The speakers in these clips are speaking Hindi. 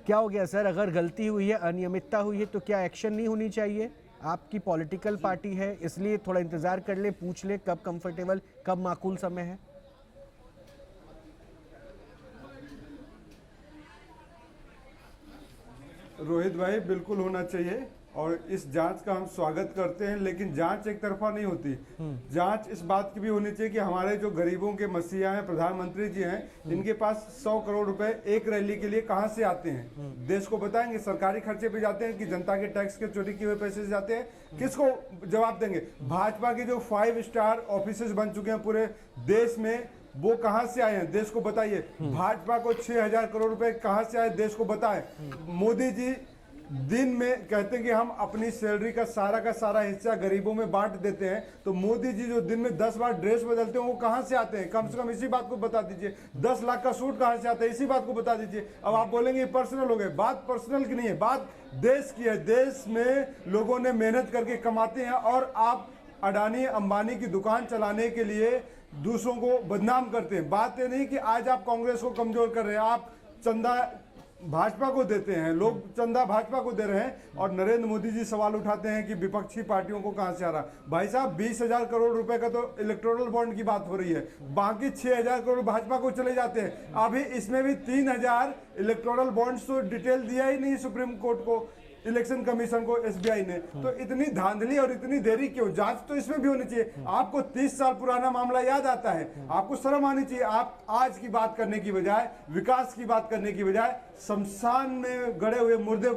क्या हो गया सर? अगर गलती हुई है, अनियमितता हुई है, तो क्या एक्शन नहीं होनी चाहिए? आपकी पॉलिटिकल पार्टी है, इसलिए थोड़ा इंतजार कर ले, पूछ ले कब कंफर्टेबल, कब माकूल समय है। रोहित भाई, बिल्कुल होना चाहिए और इस जांच का हम स्वागत करते हैं, लेकिन जांच एक तरफा नहीं होती। जांच इस बात की भी होनी चाहिए कि हमारे जो गरीबों के मसीहा हैं, प्रधानमंत्री जी हैं, इनके पास 100 करोड़ रुपए एक रैली के लिए कहां से आते हैं? देश को बताएंगे? सरकारी खर्चे पे जाते हैं कि जनता के टैक्स के चोरी किए हुए पैसे से जाते हैं? किसको जवाब देंगे? भाजपा के जो 5 स्टार ऑफिसेज बन चुके हैं पूरे देश में, वो कहां से आए हैं? देश को बताइए। भाजपा को 6000 करोड़ रुपए कहां से आए? देश को बताएं। मोदी जी दिन में कहते हैं कि हम अपनी सैलरी का सारा हिस्सा गरीबों में बांट देते हैं, तो मोदी जी जो दिन में 10 बार ड्रेस बदलते हैं वो कहां से आते हैं? कम से कम इसी बात को बता दीजिए। 10 लाख का सूट कहां से आता है? इसी बात को बता दीजिए। अब आप बोलेंगे पर्सनल हो गए, बात पर्सनल की नहीं है, बात देश की है। देश में लोगों ने मेहनत करके कमाते हैं और आप अडानी अंबानी की दुकान चलाने के लिए दूसरों को बदनाम करते हैं। बात ये नहीं कि आज आप कांग्रेस को कमजोर कर रहे हैं, आप चंदा भाजपा को देते हैं, लोग चंदा भाजपा को दे रहे हैं और नरेंद्र मोदी जी सवाल उठाते हैं कि विपक्षी पार्टियों को कहां से आ रहा। भाई साहब, 20,000 करोड़ रुपए का तो इलेक्टोरल बॉन्ड की बात हो रही है, बाकी 6,000 करोड़ भाजपा को चले जाते हैं। अभी इसमें भी 3,000 इलेक्टोरल बॉन्ड्स तो डिटेल दिया ही नहीं सुप्रीम कोर्ट को, इलेक्शन कमीशन को, एसबीआई ने। तो इतनी धांधली और इतनी देरी क्यों? जांच तो इसमें भी होनी चाहिए। आपको 30 साल पुराना मामला याद आता है, आपको शर्म आनी चाहिए। आप आज की बात करने की बजाय, विकास की बात करने की बजाय शमशान में गड़े हुए मुर्दे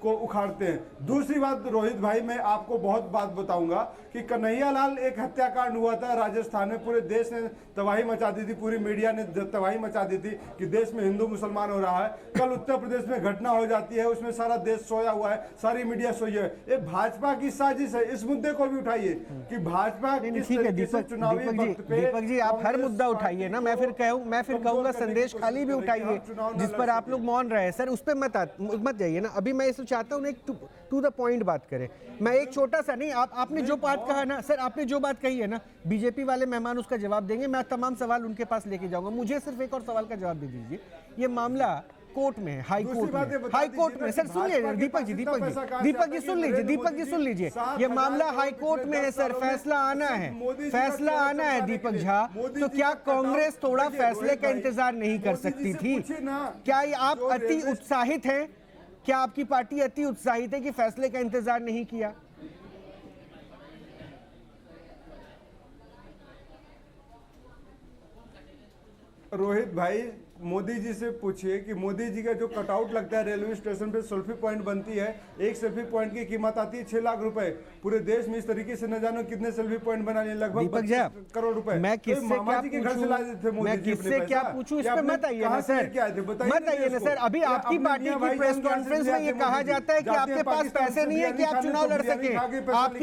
को उखाड़ते हैं। दूसरी बात रोहित भाई, मैं आपको बहुत बात बताऊंगा कि कन्हैया लाल एक हत्याकांड हुआ था राजस्थान में, पूरे देश ने तबाही मचा दी थी, पूरी मीडिया ने तबाही मचा दी थी कि देश में हिंदू मुसलमान हो रहा है। कल उत्तर प्रदेश में घटना हो जाती है, उसमें सारा देश सोया हुआ है, सारी मीडिया सोई है। ये भाजपा की साजिश है। इस मुद्दे को भी उठाइए कि भाजपा ठीक है दीपक जी, आप हर मुद्दा उठाइए ना। मैं फिर कहूंगा संदेश खाली भी उठाइए जिस पर आप लोग मौन रहे हैं। सर उस पर मत जाइए ना। अभी मैं इसे चाहता हूँ एक टू द पॉइंट बात करें। मैं एक छोटा सा नहीं, आपने जो बात कहा ना सर, आपने जो बात कही है ना, बीजेपी वाले मेहमान उसका जवाब देंगे। मैं तमाम सवाल उनके पास लेके जाऊंगा। मुझे सिर्फ एक और सवाल का जवाब दे दीजिए। ये मामला कोर्ट में है, हाई कोर्ट में। सर सुन लीजिए दीपक जी सुन लीजिए। ये मामला हाई कोर्ट में है सर, फैसला आना है दीपक झा। तो क्या कांग्रेस थोड़ा फैसले का इंतजार नहीं कर सकती थी? क्या आप अति उत्साहित हैं? क्या आपकी पार्टी अति उत्साहित है कि फैसले का इंतजार नहीं किया? रोहित भाई, मोदी जी से पूछिए कि मोदी जी का जो कटआउट लगता है रेलवे स्टेशन पे, सेल्फी पॉइंट बनती है, एक सेल्फी पॉइंट की कीमत आती है 6 लाख रुपए। पूरे देश में इस तरीके से न जानो कितने सेल्फी पॉइंट बना लिए, लगभग 25 करोड़ रुपए। मैं किससे क्या पूछूं? इस पे मत आइए ना सर, मत आइए ना सर। अभी आपकी पार्टी की प्रेस कॉन्फ्रेंस में ये कहा जाता है कि आपके पास पैसे नहीं है कि आप चुनाव लड़ सके। आपकी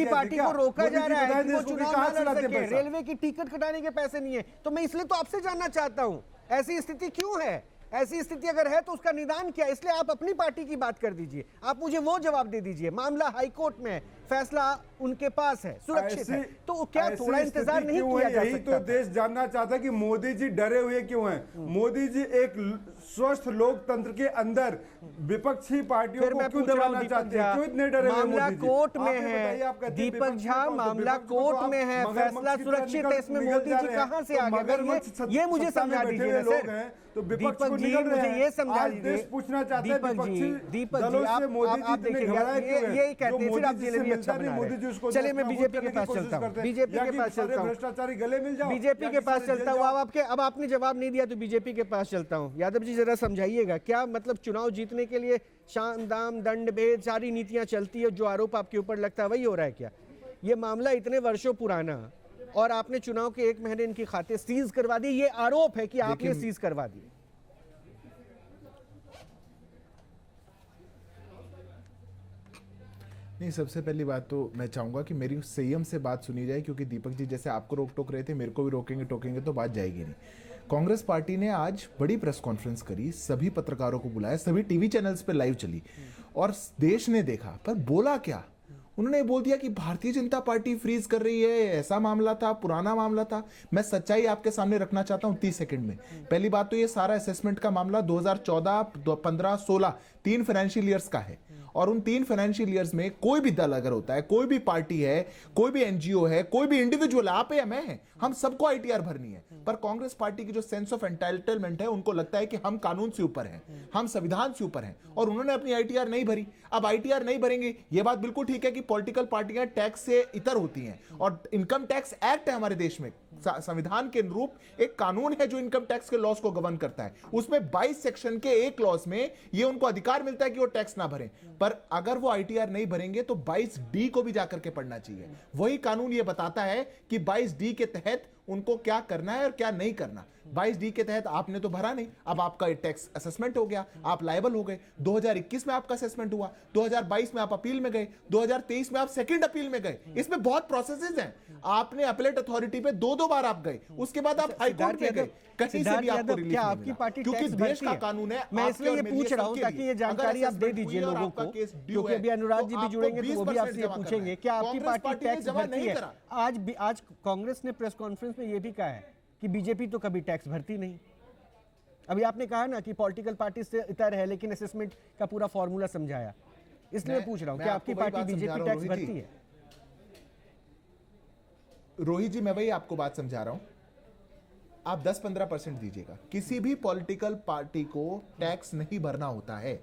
पार्टी को रोका जा रहा है कि वो चुनाव लड़ सके, रेलवे की टिकट कटाने के पैसे नहीं है। तो मैं इसलिए तो आपसे जानना चाहता हूं, ऐसी स्थिति क्यों है? ऐसी स्थिति अगर है तो उसका निदान क्या है? इसलिए आप अपनी पार्टी की बात कर दीजिए, आप मुझे वो जवाब दे दीजिए। मामला हाई कोर्ट में है, फैसला उनके पास है, सुरक्षित है, तो क्या थोड़ा इंतजार नहीं किया जा सकता? तो देश जानना चाहता है कि मोदी जी डरे हुए क्यों हैं। मोदी जी एक स्वस्थ लोकतंत्र के अंदर विपक्षी पार्टियों को क्यों दबाना चाहते हैं? क्यों इतने डरे हुए? मामला कोर्ट में है दीपक झा, मामला कोर्ट में है, फैसला सुरक्षित है, इसमें मोदी जी कहां से आगे गए? ये मुझे समझा दीजिए सर। तो दीपक जी मुझे ये समझा दीजिए। पूछना चाहते हैं दीपक जी आप देखिए ये कहते हैं फिर आप जलेबी अच्छा बना रहे हैं। चलिए मैं बीजेपी के पास चलता हूँ, बीजेपी के पास चलता हूँ, भ्रष्टाचारी गले मिल जाओ, बीजेपी के पास चलता हूँ। अब आपने जवाब नहीं दिया तो बीजेपी के पास चलता हूँ। यादव जी जरा समझाइएगा, क्या मतलब चुनाव जीतने के लिए शान दाम दंड भेद सारी नीतियां चलती है, जो आरोप आपके ऊपर लगता है वही हो रहा है क्या? ये मामला इतने वर्षों पुराना और आपने चुनाव के 1 महीने इनकी खाते सीज करवा दी, ये आरोप है कि आपने सीज करवा दिए। नहीं, सबसे पहली बात तो मैं चाहूँगा कि मेरी संयम से बात सुनी जाए, क्योंकि दीपक जी जैसे आपको रोक टोक रहे थे, मेरे को भी रोकेंगे टोकेंगे तो बात जाएगी नहीं। कांग्रेस पार्टी ने आज बड़ी प्रेस कॉन्फ्रेंस करी, सभी पत्रकारों को बुलाया, सभी टीवी चैनल्स पे लाइव चली और देश ने देखा। पर बोला क्या? उन्होंने बोल दिया कि भारतीय जनता पार्टी फ्रीज कर रही है, ऐसा मामला था, पुराना मामला था। मैं सच्चाई आपके सामने रखना चाहता हूं 30 सेकंड में। पहली बात तो ये सारा असेसमेंट का मामला 2014, 15, 16 3 फाइनेंशियल ईयर्स का है, और उन 3 फाइनेंशियल ईयर्स में कोई भी दल अगर होता है, कोई भी पार्टी है, कोई भी एनजीओ है, कोई भी इंडिविजुअल, आप है या मैं है, हम सबको आईटीआर भरनी है। पर कांग्रेस पार्टी की जो सेंस ऑफ एंटाइटलमेंट है, उनको लगता है कि हम कानून से ऊपर हैं, हम संविधान से ऊपर हैं, और उन्होंने अपनी आईटीआर नहीं भरी। अब आईटीआर नहीं भरेंगे, यह बात बिल्कुल ठीक है कि पॉलिटिकल पार्टियां टैक्स से इतर होती हैं, और इनकम टैक्स एक्ट है हमारे देश में, संविधान के अनुरूप एक कानून है जो इनकम टैक्स के लॉस को गवर्न करता है। उसमें 22 सेक्शन के एक क्लॉज में ये उनको अधिकार मिलता है कि वो टैक्स ना भरें। पर अगर वो आईटीआर नहीं भरेंगे तो 22D को भी जाकर के पढ़ना चाहिए। वही कानून ये बताता है कि 22D के तहत उनको क्या करना है और क्या नहीं करना। 22D के तहत आपने तो भरा नहीं, अब आपका टैक्स असेसमेंट हो गया, आप लायबल हो गए। 2021 में आपका असेसमेंट हुआ, 2022 में आप अपील में गए, 2023 में आप सेकंड अपील में गए। इसमें बहुत प्रोसेसेस हैं। आपने अपीलेट अथॉरिटी पे 2 बार आप गए, उसके बाद आप हाई कोर्ट में गए, कहीं से भी आपको रिलीफ नहीं आपकी पार्टी मिला, क्योंकि देश का कानून है। मैं इसलिए ये पूछ रहा हूं ताकि ये जानकारी आप दे दीजिए लोगों को, क्योंकि अभी अनुराग जी भी जुड़ेंगे तो वो भी आपसे पूछेंगे क्या आपकी पार्टी टैक्स भरती है। आज कांग्रेस ने प्रेस कॉन्फ्रेंस में ये भी कहा है कि बीजेपी तो कभी टैक्स भरती नहीं। अभी आपने कहा ना कि पॉलिटिकल पार्टी से इतर है, लेकिन असेसमेंट का पूरा फॉर्मूला समझाया, इसलिए पूछ रहा हूं कि आपकी पार्टी बीजेपी टैक्स भरती है। रोहित जी, मैं वही आपको बात समझा रहा हूं। आप 10-15% दीजिएगा, किसी भी पॉलिटिकल पार्टी को टैक्स नहीं भरना होता है,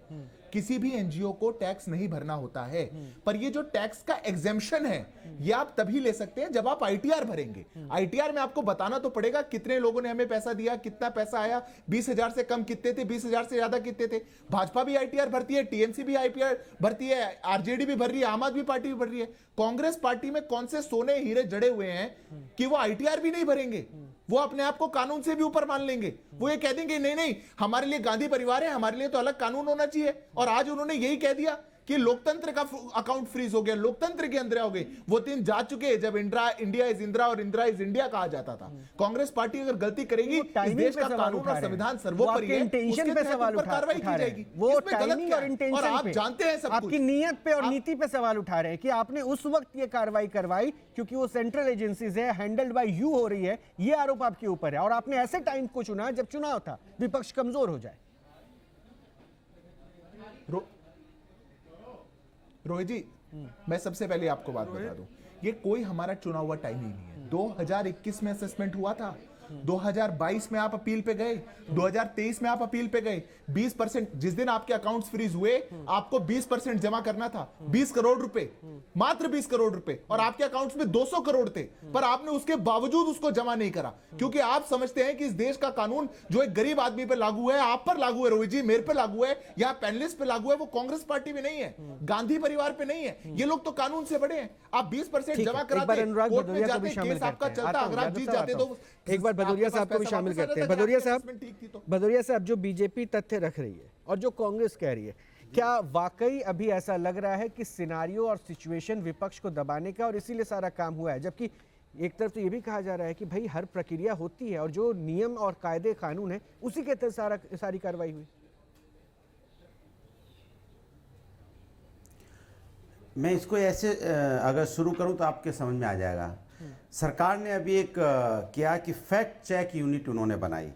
किसी भी एनजीओ को टैक्स नहीं भरना होता है। पर ये जो टैक्स का एग्जेम्पशन है, ये आप तभी ले सकते हैं जब आप आईटीआर भरेंगे। आईटीआर में आपको बताना तो पड़ेगा कितने लोगों ने हमें पैसा दिया, कितना पैसा आया, 20,000 से कम कितने थे, 20,000 से ज्यादा कितने थे। भाजपा भी आईटीआर भरती है, टीएमसी भी आईटीआर भरती है, आरजेडी भी भर रही है, आम आदमी पार्टी भी भर रही है। कांग्रेस पार्टी में कौन से सोने हीरे जड़े हुए हैं कि वो आईटीआर भी नहीं भरेंगे, वो अपने आप को कानून से भी ऊपर मान लेंगे। वो ये कह देंगे नहीं नहीं, हमारे लिए गांधी परिवार है, हमारे लिए तो अलग कानून होना चाहिए। और आज उन्होंने यही कह दिया कि लोकतंत्र का अकाउंट फ्रीज हो गया, लोकतंत्र के अंदर हो गए। वो दिन जा चुके हैं जब इंडिया इज इंदिरा और इंदिरा इज इंडिया कहा जाता था। कांग्रेस पार्टी अगर गलती करेगी, इस देश का कानून और संविधान सर्वोपरि है, उसके तहत कार्रवाई की जाएगी। वो टाइमिंग और इंटेंशन और आप जानते हैं सब कुछ, आपकी नीयत पे और नीति पे सवाल उठा रहे हैं कि आपने उस वक्त ये कार्रवाई करवाई क्योंकि वो सेंट्रल एजेंसीज है, हैंडल्ड बाय यू हो रही है, ये आरोप आपके ऊपर है। और आपने ऐसे टाइम को चुना जब चुनाव था, विपक्ष कमजोर हो जाए। रोहित जी, मैं सबसे पहले आपको बात बता दूं, ये कोई हमारा चुना हुआ टाइम ही नहीं है। 2021 में असेसमेंट हुआ था, 2022 में आप अपील पे गए, 2023 में आप अपील पे गए। 20% जिस दिन आपके अकाउंट्स फ्रीज हुए, आपको 20% जमा करना था, 20 करोड़ रुपए, मात्र 20 करोड़ रुपए, और आपके अकाउंट्स में 200 करोड़ थे। पर आपने उसके बावजूद उसको जमा नहीं करा, क्योंकि आप समझते हैं कि इस देश का कानून जो एक गरीब आदमी पे लागू है, आप पर लागू है, रोहित जी, मेरे पे लागू है, या पैनलिस्ट पे लागू है, वो कांग्रेस पार्टी में नहीं है, गांधी परिवार पे नहीं है। ये लोग तो कानून से बड़े हैं। आप 20% जमा कराते, कोर्ट में जाते, केस आपका चलता, अगर आप जीत जाते तो एक बार भदौरिया साहब को भी शामिल करते हैं। भदौरिया साहब, जो बीजेपी तथ्य रख रही है और जो कांग्रेस कह रही है, क्या वाकई अभी ऐसा लग रहा है कि सिनारियो और सिचुएशन विपक्ष को दबाने का और इसीलिए सारा काम हुआ है? जबकि एक तरफ तो ये भी कहा जा रहा है कि भाई हर प्रक्रिया होती है और जो नियम और कायदे कानून है उसी के तहत सारी कार्रवाई हुई। मैं इसको ऐसे अगर शुरू करूं तो आपके समझ में आ जाएगा। सरकार ने अभी एक किया कि फैक्ट चेक यूनिट उन्होंने बनाई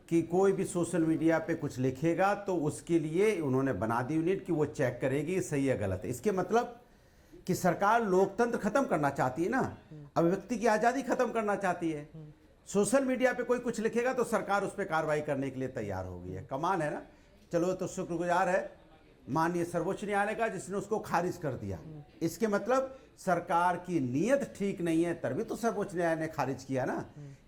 कि कोई भी सोशल मीडिया पे कुछ लिखेगा तो उसके लिए उन्होंने बना दी यूनिट कि वो चेक करेगी सही है गलत है। इसके मतलब कि सरकार लोकतंत्र खत्म करना चाहती है ना, अभिव्यक्ति की आज़ादी खत्म करना चाहती है। सोशल मीडिया पे कोई कुछ लिखेगा तो सरकार उस पर कार्रवाई करने के लिए तैयार हो गई है। कमाल है ना। चलो, तो शुक्रगुजार है माननीय सर्वोच्च न्यायालय का जिसने उसको खारिज कर दिया। इसके मतलब सरकार की नीयत ठीक नहीं है, तभी तो सर्वोच्च न्यायालय ने खारिज किया ना।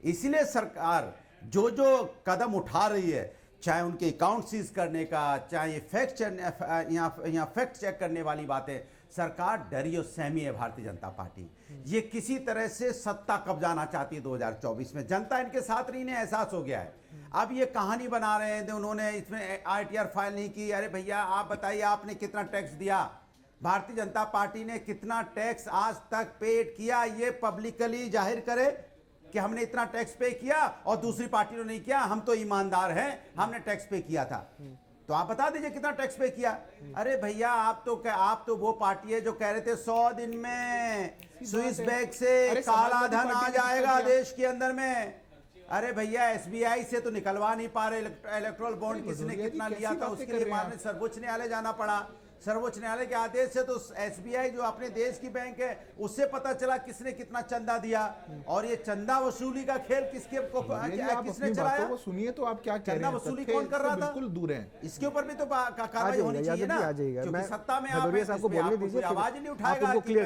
इसीलिए सरकार जो जो कदम उठा रही है, चाहे उनके अकाउंट सीज करने का, चाहे यहाँ फैक्ट चेक करने वाली बातें, सरकार डरी और सहमी है भारतीय जनता पार्टी। ये किसी तरह से सत्ता कब्जाना चाहती है 2024 में। जनता इनके साथ नहीं, इन्हें एहसास हो गया है। अब ये कहानी बना रहे हैं, उन्होंने इसमें आईटीआर फाइल नहीं की। अरे भैया, आप बताइए आपने कितना टैक्स दिया? भारतीय जनता पार्टी ने कितना टैक्स आज तक पेड किया? ये पब्लिकली जाहिर करे कि हमने इतना टैक्स पे किया और दूसरी पार्टी ने नहीं किया। हम तो ईमानदार हैं, हमने टैक्स पे किया था। तो आप बता दीजिए कितना टैक्स पे किया। अरे भैया, आप तो वो पार्टी है जो कह रहे थे 100 दिन में स्विस बैंक से काला धन आ जाएगा देश के अंदर में। अरे भैया एसबीआई से तो निकलवा नहीं पा रहे इलेक्ट्रल बॉन्ड, किसने भदौरिया जी, कितना कैसी लिया था बातें उसके कर लिए रहे हैं माननीय आप? सर्वोच्च न्यायालय जाना पड़ा। सर्वोच्च न्यायालय के आदेश से तो एसबीआई जो अपने देश की बैंक है उससे पता चला किसने कितना चंदा दिया। और ये चंदा वसूली का खेल किसके ये जो आप किसने अपनी चलाया? बातों को सुनिए तो आप क्या कह रहे चंदा हैं, वसूली तथ्य कौन कर रहा इससे था? बिल्कुल दूर हैं। इसके ऊपर भी तो कार्रवाई जाइएगा, होनी चाहिए यादव ना, जी, आ जाइएगा। क्योंकि मैं सत्ता में आप भदौरिया हैं, साहब को इसमें बोलने आप दीजिए, कोई फिर आवाज ही नहीं आप उठाएगा उनको कि clear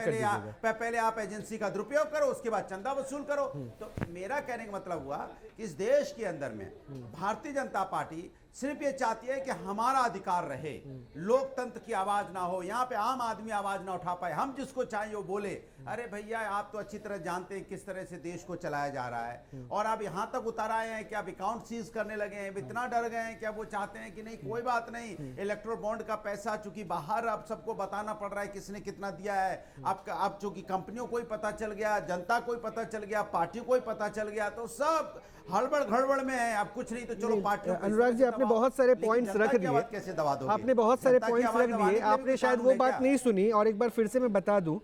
कर पहले आप एजेंसी का दुरुपयोग करो, उसके बाद चंदा वसूल करो। तो मेरा कहने का मतलब हुआ कि इस देश के अंदर में भारतीय जनता पार्टी सिर्फ ये चाहती है कि हमारा अधिकार रहे, लोकतंत्र की आवाज ना हो, यहाँ पे आम आदमी आवाज ना उठा पाए, हम जिसको चाहिए वो बोले। अरे भैया आप तो अच्छी तरह जानते हैं किस तरह से देश को चलाया जा रहा है, और अब यहाँ तक उतर आए हैं कि अब अकाउंट सीज करने लगे हैं, इतना डर गए हैं कि अब वो चाहते हैं कि नहीं कोई बात नहीं, इलेक्ट्रोल बॉन्ड का पैसा चूंकि बाहर अब सबको बताना पड़ रहा है किसने कितना दिया है, अब चूंकि कंपनियों को ही पता चल गया, जनता को ही पता चल गया, पार्टी को ही पता चल गया, तो सब हड़बड़ घड़बड़ में है। अब कुछ नहीं तो चलो पार्टियों को अनुराग जी, आपने बहुत सारे पॉइंट्स रख दिए, कैसे दबा दोगे? आपने बहुत सारे जनता की पॉइंट्स आवाज रख दबाने दिए, के लिए आपने भी शायद कानून वो है बात क्या? नहीं सुनी। और एक बार फिर से मैं बता दूं,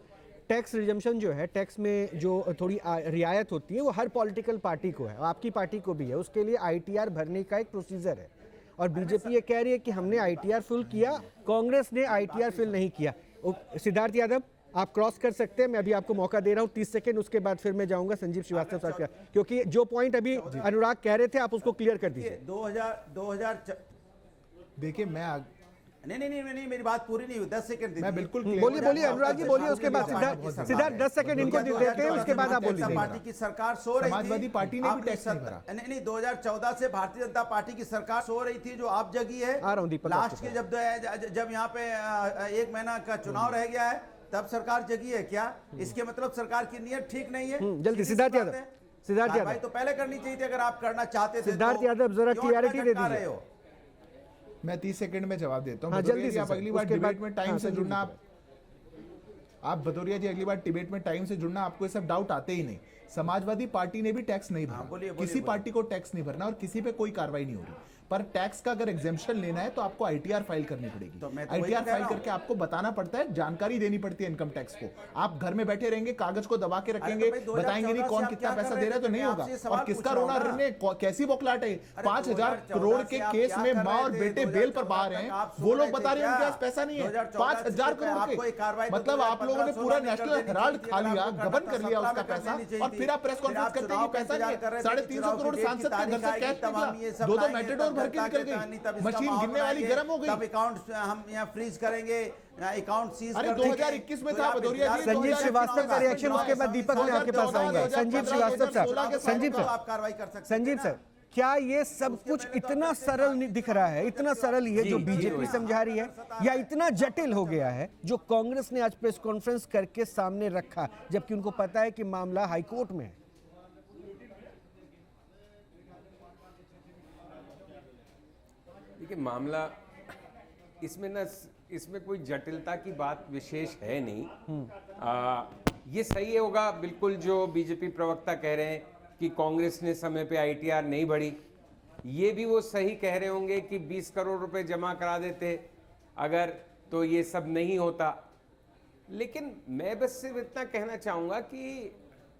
टैक्स रिजम्पशन जो है, टैक्स में जो थोड़ी रियायत होती है वो हर पॉलिटिकल पार्टी को है, आपकी पार्टी को भी है, उसके लिए आईटीआर भरने का एक प्रोसीजर है। और बीजेपी ये कह रही है कि हमने आईटीआर फिल किया, कांग्रेस ने आईटीआर फिल नहीं किया। सिद्धार्थ यादव, आप क्रॉस कर सकते हैं, मैं अभी आपको मौका दे रहा हूं 30 सेकंड, उसके बाद फिर मैं जाऊंगा संजीव श्रीवास्तव साहब का, क्योंकि जो पॉइंट अभी अनुराग कह रहे थे आप उसको क्लियर कर दीजिए। 2000 देखिए नहीं मेरी बात पूरी नहीं हुई, 10 सेकंड मैं बिल्कुल बोलिए बोलिए अनुराग जी, बोलिए, उसके बाद सिद्धार्थ 10 सेकंड इनको देते हैं, उसके बाद आप बोलिए। पार्टी की सरकार सो रही थी, समाजवादी पार्टी ने भी आपने टैक्स नहीं भरा। नहीं 2014 से भारतीय जनता पार्टी की सरकार सो रही थी जो आप जगी है। आ रहा हूं दीपक, लास्ट के जब यहाँ पे 1 महीना का चुनाव रह गया है तब सरकार जगी है क्या? इसके मतलब सरकार की नीयत ठीक नहीं है। जल्दी सिद्धार्थ यादव, सिद्धार्थ यादव तो पहले करनी चाहिए थी अगर आप करना चाहते थे। सिद्धार्थ यादव जरा क्लियरिटी दे दीजिए। मैं 30 सेकंड में जवाब देता हूं। हाँ, भदौरिया जल्दी जी, से आप सर, अगली बार उसके डिबेट बाद- में टाइम हाँ, से संजीव जुड़ना, जी, आप भदौरिया जी अगली बार डिबेट में टाइम से जुड़ना, आपको ये सब डाउट आते ही नहीं। समाजवादी पार्टी ने भी टैक्स नहीं भरा, बोलिए, किसी पार्टी को टैक्स नहीं भरना और किसी पे कोई कार्रवाई नहीं हो रही। पर टैक्स का अगर एग्जेम्पशन लेना है तो आपको आईटीआर फाइल करनी पड़ेगी। तो मैं तो वही आईटीआर कह फाइल रहा हूं। करके आपको बताना पड़ता है, जानकारी देनी पड़ती है इनकम टैक्स को। आप घर में बैठे रहेंगे, कागज को दबा के रखेंगे, भाई, 2014 बताएंगे नहीं कौन से आप कितना क्या पैसा कर दे रहे रहा है तो थे? नहीं मैं होगा। आपसे सवाल और किसका पूछ रहा रोना हूं ना। रे कैसी बौखलाहट है? 5000 करोड़ के केस में माँ और बेटे बेल पर बाहर हैं, वो लोग बता रहे हैं उनके पास पैसा नहीं है। 5000 करोड़ के, मतलब आप लोगों ने पूरा नेशनल हेराल्ड खा लिया, गबन कर लिया उसका पैसा, और फिर आप प्रेस कॉन्फ्रेंस करते हैं कि पैसा नहीं है। 350 करोड़ सांसद के घर से कैश निकला, 2 मेटाडोर भर के निकल गई, मशीन गिनने वाली गर्म हो गई। तब अकाउंट हम यहाँ फ्रीज करेंगे, अकाउंट सीज अरे 2021 में था भदौरिया जी। संजीव श्रीवास्तव का रिएक्शन, उसके बाद दीपक मैं आपके पास आऊंगा। संजीव श्रीवास्तव साहब, संजीव सर, आप कार्रवाई कर सकते हैं। संजीव सर, क्या ये सब कुछ इतना सरल नहीं दिख रहा है, इतना सरल ही है जो बीजेपी समझा रही है, या इतना जटिल हो गया है जो कांग्रेस ने आज प्रेस कॉन्फ्रेंस करके सामने रखा, जबकि उनको पता है कि मामला हाईकोर्ट में है? देखिए मामला इसमें कोई जटिलता की बात विशेष है नहीं। ये सही होगा बिल्कुल जो बीजेपी प्रवक्ता कह रहे हैं कि कांग्रेस ने समय पे आईटीआर नहीं भरी। ये भी वो सही कह रहे होंगे कि 20 करोड़ रुपए जमा करा देते अगर, तो ये सब नहीं होता। लेकिन मैं बस सिर्फ इतना कहना चाहूँगा कि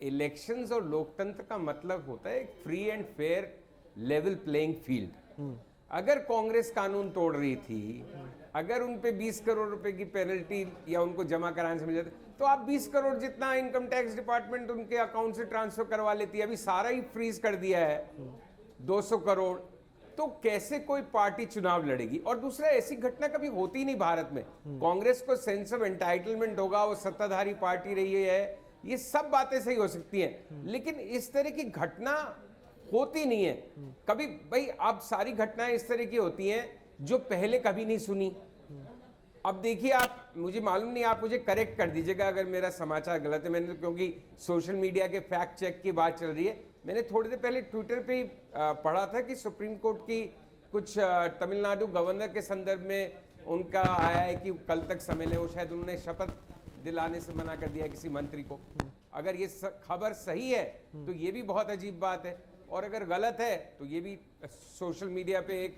इलेक्शंस और लोकतंत्र का मतलब होता है एक free and fair level playing field. अगर कांग्रेस कानून तोड़ रही थी, अगर उन पे 20 करोड़ रुपए की पेनल्टी या उनको जमा कराने से मिल जाता, तो आप 20 करोड़ जितना इनकम टैक्स डिपार्टमेंट उनके अकाउंट से ट्रांसफर करवा लेती है। अभी सारा ही फ्रीज कर दिया है 200 करोड़, तो कैसे कोई पार्टी चुनाव लड़ेगी? और दूसरा, ऐसी घटना कभी होती नहीं भारत में। कांग्रेस को सेंस ऑफ एंटाइटलमेंट होगा, वो सत्ताधारी पार्टी रही है, ये सब बातें सही हो सकती हैं, लेकिन इस तरह की घटना होती नहीं है कभी। भाई अब सारी घटनाएं इस तरह की होती हैं जो पहले कभी नहीं सुनी। अब देखिए, आप, मुझे मालूम नहीं, आप मुझे करेक्ट कर दीजिएगा अगर मेरा समाचार गलत है। मैंने, क्योंकि सोशल मीडिया के फैक्ट चेक की बात चल रही है, मैंने थोड़ी देर पहले ट्विटर पे ही पढ़ा था कि सुप्रीम कोर्ट की कुछ तमिलनाडु गवर्नर के संदर्भ में उनका आया है कि कल तक समय ले, वो शायद उन्होंने शपथ दिलाने से मना कर दिया किसी मंत्री को। अगर ये खबर सही है तो ये भी बहुत अजीब बात है, और अगर गलत है तो ये भी सोशल मीडिया पे एक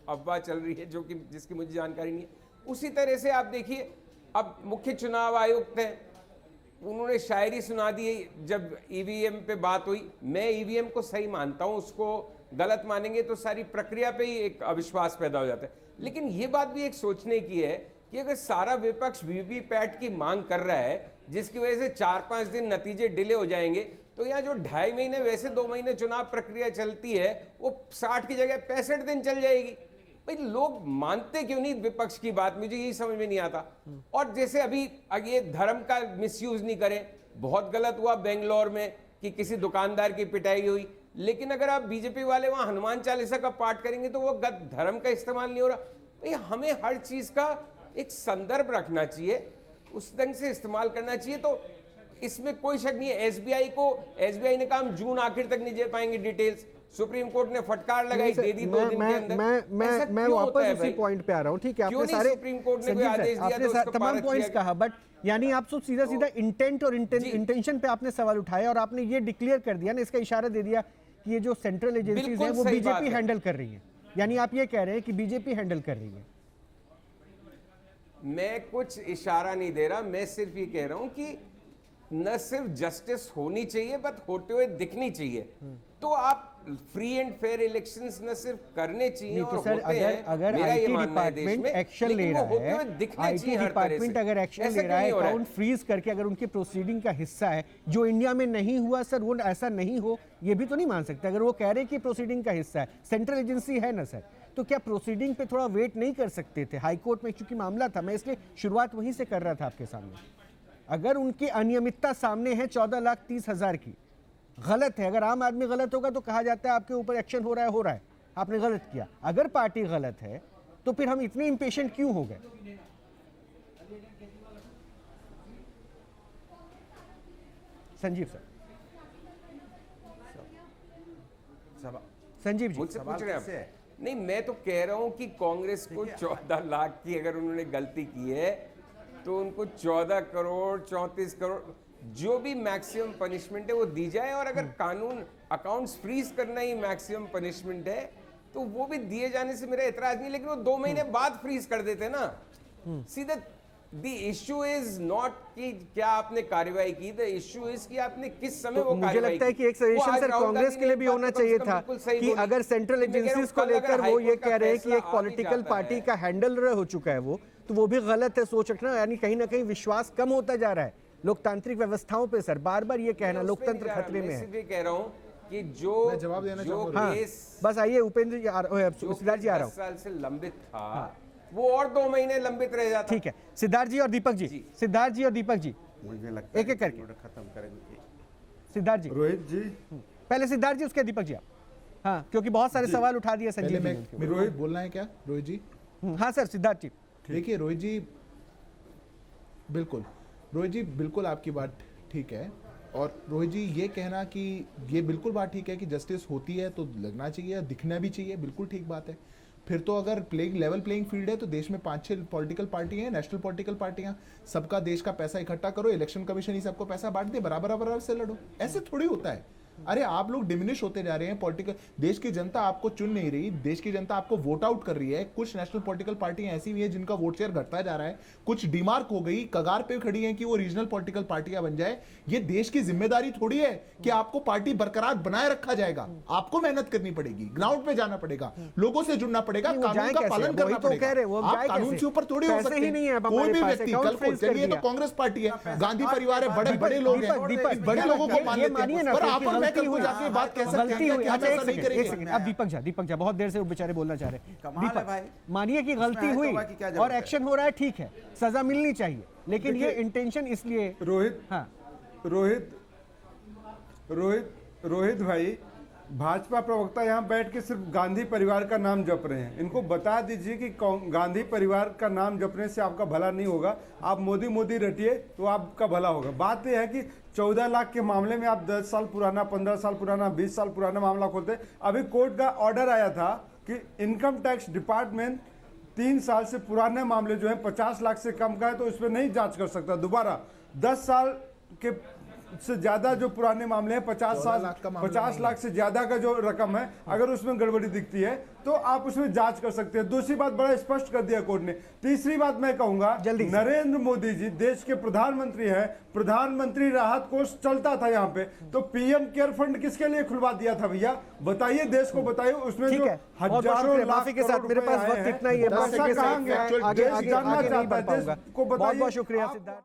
अफवाह चल रही है जो कि जिसकी मुझे जानकारी नहीं है। उसी तरह से आप देखिए, अब मुख्य चुनाव आयुक्त हैं, उन्होंने शायरी सुना दी जब ईवीएम पे बात हुई। मैं ईवीएम को सही मानता हूं, उसको गलत मानेंगे तो सारी प्रक्रिया पे ही एक अविश्वास पैदा हो जाता है। लेकिन ये बात भी एक सोचने की है कि अगर सारा विपक्ष वीवीपैट की मांग कर रहा है, जिसकी वजह से 4-5 दिन नतीजे डिले हो जाएंगे, तो यहाँ जो 2.5 महीने वैसे 2 महीने चुनाव प्रक्रिया चलती है, वो 60 की जगह 65 दिन चल जाएगी। भाई लोग मानते क्यों नहीं विपक्ष की बात, मुझे यही समझ में नहीं आता। और जैसे अभी ये धर्म का मिसयूज नहीं करें, बहुत गलत हुआ बेंगलोर में कि किसी दुकानदार की पिटाई हुई, लेकिन अगर आप बीजेपी वाले वहां हनुमान चालीसा का पाठ करेंगे तो वो धर्म का इस्तेमाल नहीं हो रहा। भाई हमें हर चीज का एक संदर्भ रखना चाहिए, उस ढंग से इस्तेमाल करना चाहिए। तो इसमें कोई शक नहीं है। एसबीआई ने कहा हम जून आखिर तक नहीं दे पाएंगे डिटेल्स, सुप्रीम कोर्ट ने फटकार लगाई, दे दी 2 दिन के अंदर। मैं वापस उसी पॉइंट पे आ रहा हूँ, ठीक है, आपने सारे सुप्रीम कोर्ट ने कोई आदेश दिया तो उसका तमाम पारित पॉइंट्स किया कहा, बट यानी आप तो सीधा इंटेंट और इंटेंशन पे आपने सवाल उठाया और आपने ये डिक्लेयर कर दिया ना, इसका इशारा दे दिया कि ये जो सेंट्रल एजेंसीज हैं वो बीजेपी हैंडल कर रही है। यानी आप ये कह रहे हैं कि बीजेपी हैंडल कर रही है। मैं कुछ इशारा नहीं दे रहा, मैं सिर्फ ये कह रहा हूं कि न सिर्फ जस्टिस होनी चाहिए बट होते हुए दिखनी चाहिए। तो आप फ्री एंड फेयर इलेक्शंस न सिर्फ करने चाहिए नहीं, और तो सर होते हैं, अगर मेरा ये आईटी मानना है देश डिपार्टमेंट में, एक्शन ले लेकिन वो होते रहा हुए है, दिखने आईटी चाहिए हर तरह डिपार्टमेंट से। अगर एक्शन ऐसा ले रहा है, क्यों नहीं हो अकाउंट फ्रीज करके अगर उनके प्रोसीडिंग का हिस्सा है जो इंडिया में नहीं हुआ, सर वो ऐसा नहीं हो, ये भी तो नहीं मान सकते। अगर वो कह रहे हैं कि प्रोसीडिंग का हिस्सा है, सेंट्रल एजेंसी है ना सर, तो क्या प्रोसीडिंग पे थोड़ा वेट नहीं कर सकते थे? हाईकोर्ट में चूंकि मामला था, मैं इसलिए शुरुआत वहीं से कर रहा था आपके सामने। अगर उनकी अनियमितता सामने है 14,30,000 की, गलत है, अगर आम आदमी गलत होगा तो कहा जाता है आपके ऊपर एक्शन हो रहा है, आपने गलत किया। अगर पार्टी गलत है तो फिर हम इतने इंपेशेंट क्यों हो गए? संजीव सर, संजीव जी, मुझसे सवाल पूछ रहे हैं कैसे है? आप? नहीं, मैं तो कह रहा हूं कि कांग्रेस को 14 लाख की अगर उन्होंने गलती की है तो उनको 14 करोड़ 34 करोड़ जो भी मैक्सिमम पनिशमेंट है वो दी जाए। और अगर कानून अकाउंट्स फ्रीज करना ही मैक्सिमम पनिशमेंट है तो वो भी दिए जाने से मेरा एतराज नहीं, लेकिन वो 2 महीने बाद फ्रीज कर देते ना सीधे। द इश्यू इज नॉट कि क्या आपने कार्रवाई की, द इश्यू इज कि आपने किस समय वो मुझे कार्रवाई लगता है कि एक सजेशन सर कांग्रेस के लिए भी होना चाहिए था कि अगर सेंट्रल एजेंसीज को लेकर वो ये कह रहे हैं कि एक पॉलिटिकल पार्टी का हैंडल हो चुका है वो भी गलत है सोच रखना। यानी कहीं ना कहीं विश्वास कम होता जा रहा है लोकतांत्रिक व्यवस्थाओं पे सर, बार बार ये कहना लोकतंत्र खतरे में है। मैं कह रहा हूं कि जो मैं जवाब देना चाहूंगा। हाँ, केस बस आइए उपेंद्र जी, सिद्धार्थ जी आ रहा 10 हूँ। साल से लंबित था वो और 2 महीने लंबित रह जाता। ठीक है, सिद्धार्थ जी और दीपक जी, सिद्धार्थ जी और दीपक जी, मुझे लगता एक-एक है करके। खत्म करेंगे। सिद्धार्थ जी, रोहित जी, पहले सिद्धार्थ जी उसके दीपक जी आप। हाँ, क्योंकि बहुत सारे सवाल उठा दिए पहले संजीव मैं जी ने। मेरे को बोलना है क्या रोहित जी? हाँ सर, सिद्धार्थ जी। देखिए रोहित जी, बिल्कुल रोहित जी, बिल्कुल आपकी बात ठीक है। और रोहित जी ये कहना कि ये बिल्कुल बात ठीक है कि जस्टिस होती है तो लगना चाहिए, दिखना भी चाहिए, बिल्कुल ठीक बात है। फिर तो अगर लेवल प्लेइंग फील्ड है तो देश में 5-6 पॉलिटिकल पार्टी हैं, नेशनल पॉलिटिकल पार्टियां, सबका देश का पैसा इकट्ठा करो, इलेक्शन कमीशन ही सबको पैसा बांट दे, बराबर बराबर से लड़ो। ऐसे थोड़ी होता है। अरे आप लोग डिमिनिश होते जा रहे हैं पॉलिटिकल, देश की जनता आपको चुन नहीं रही, देश की जनता आपको वोट आउट कर रही है। कुछ नेशनल पॉलिटिकल पार्टियां ऐसी भी हैं जिनका वोट शेयर घटता जा रहा है, कुछ डिमार्क हो गई, कगार पे खड़ी हैं कि वो रीजनल पॉलिटिकल पार्टियां बन जाए। ये देश की जिम्मेदारी थोड़ी है कि आपको पार्टी बरकरार बनाए रखा जाएगा। आपको मेहनत करनी पड़ेगी, ग्राउंड पे जाना पड़ेगा, लोगों से जुड़ना पड़ेगा, कानून का पालन करना पड़ेगा। आप कानून से ऊपर थोड़ी हो सकते हैं। कोई भी व्यक्ति कल को चलिए तो कांग्रेस पार्टी है, गांधी परिवार है, बड़े बड़े लोग हैं, बड़े लोगों को मान लेते हैं, पर आप और मैं कल को जाके बात कह सकते गलती हैं हुई। कि हम अच्छा, ऐसा एक नहीं सेकंड, करेंगे। अब दीपक जा, बहुत देर से वो बेचारे बोलना चाह रहे हैं। कमाल है भाई। मानिए कि गलती उसमें हुई आए तो क्या जरूरत और है? एक्शन हो रहा है, ठीक है, सजा मिलनी चाहिए, लेकिन ये इंटेंशन इसलिए। रोहित, हाँ, रोहित भाई, भाजपा प्रवक्ता यहाँ बैठ के सिर्फ गांधी परिवार का नाम जप रहे हैं। इनको बता दीजिए कि गांधी परिवार का नाम जपने से आपका भला नहीं होगा। आप मोदी रटिए तो आपका भला होगा। बात यह है कि 14 लाख के मामले में आप 10 साल पुराना, 15 साल पुराना, 20 साल पुराना मामला खोलते। अभी कोर्ट का ऑर्डर आया था कि इनकम टैक्स डिपार्टमेंट 3 साल से पुराने मामले जो है 50 लाख से कम का है तो इसमें नहीं जांच कर सकता दोबारा। 10 साल के से ज्यादा जो पुराने मामले हैं 50 लाख से ज्यादा का जो रकम है, अगर उसमें गड़बड़ी दिखती है तो आप उसमें जांच कर सकते हैं। दूसरी बात बड़ा स्पष्ट कर दिया कोर्ट ने। तीसरी बात मैं कहूंगा, जल्दी से। नरेंद्र मोदी जी देश के प्रधानमंत्री हैं, प्रधानमंत्री राहत कोष चलता था यहाँ पे, तो पीएम केयर फंड किसके लिए खुलवा दिया था भैया? बताइए, देश को बताइए। उसमें ठीक जो है, बहुत हजारों शुक्रिया। लाख माफी के साथ करोड़ मेरे रुपए पास आए वक्त हैं, इतना ही है, पैसा माफी के साथ कहाँ मैं गया? आगे देश आगे जानना आगे नहीं चाहता बढ़ है, देश पाऊंगा। को बहुत बताइए। बहुत शुक्रिया आप- सिद्धार्थ।